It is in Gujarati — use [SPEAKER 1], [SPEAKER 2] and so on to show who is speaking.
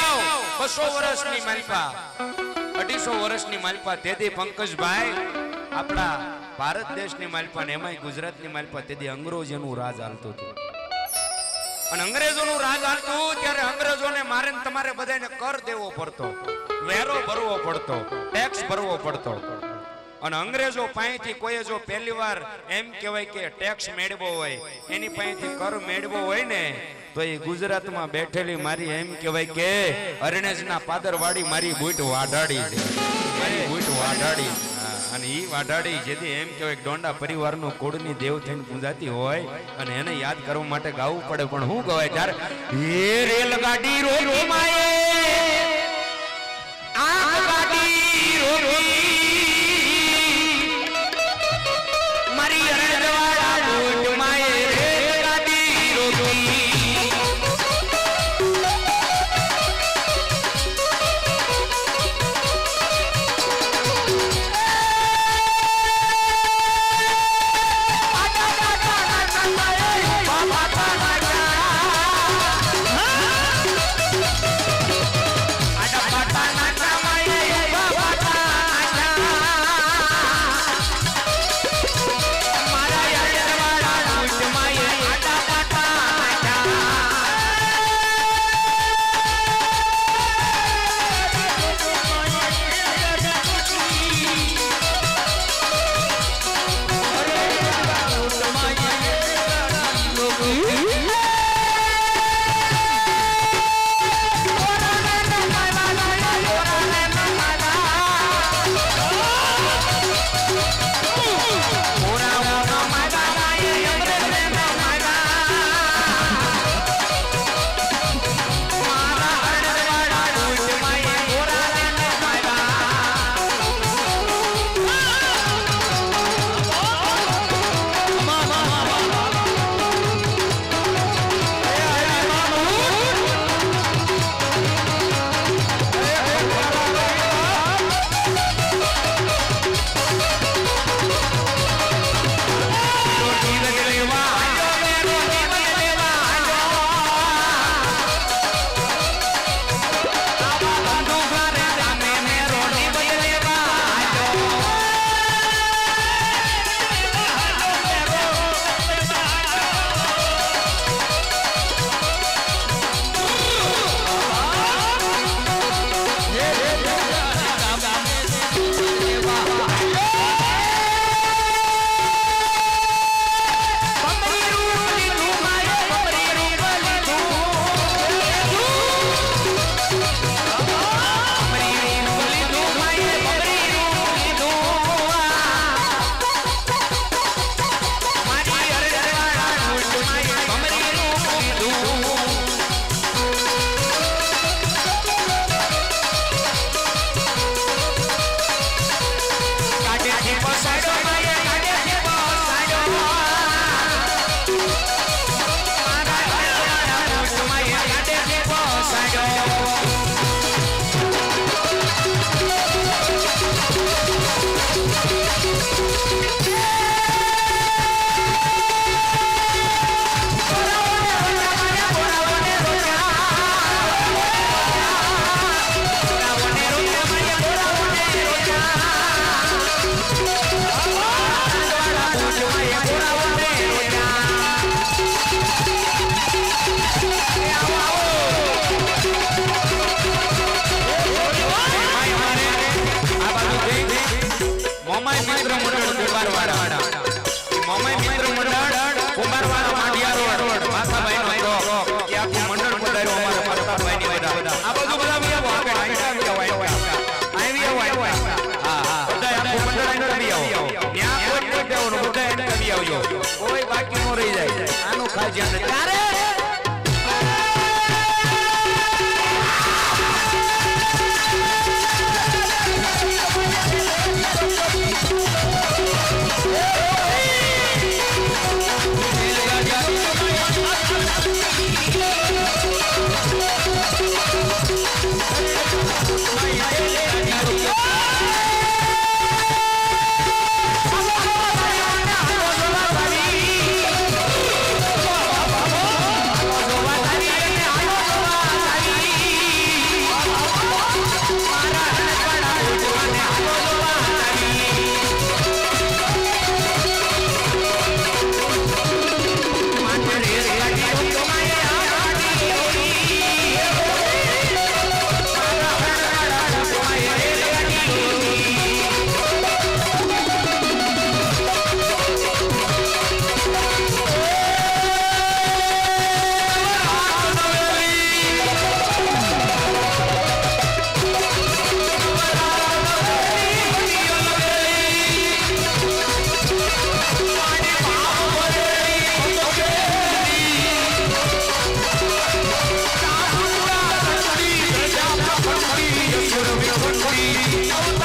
[SPEAKER 1] વર્ષની માલપા 250 વર્ષની માલપા તેથી પંકજભાઈ આપણા ભારત દેશની માલપા ને એમાંય ગુજરાતની માલપા તેથી અંગ્રેજોનું રાજ હાલતું હતું અને અંગ્રેજોનું રાજ હાલતું ત્યારે અંગ્રેજોને મારીને તમારે બધાને કર દેવો પડતો, વેરો ભરવો પડતો, ટેક્સ ભરવો પડતો અને અંગ્રેજો પાસેથી કોઈ જો પહેલી વાર એમ કહેવાય કે ટેક્સ મેળવો હોય એની પાસેથી કર મેળવો હોય ને તો એ ગુજરાતમાં બેઠેલી મારી એમ કહેવાય કે અરણેજના પાદરવાડી મારી બૂટ વાઢાડી છે, મારી બૂટ વાઢાડી અને ઈ વાઢાડી જેથી એમ કહેવાય ડોંડા પરિવારનો કુળની દેવ થઈને પૂજાતી હોય અને એને યાદ કરવા માટે ગાવું પડે પણ શું કહેવાય ત્યારે એ રેલગાડી રોકી માએ આ ગાડી રોકી મારી અરણેજવાળા બૂટ માએ રેલગાડી રોકી કોઈ બાકી નો રહી જાય આનું ખાસ ધ્યાન રાખજો
[SPEAKER 2] Thank you.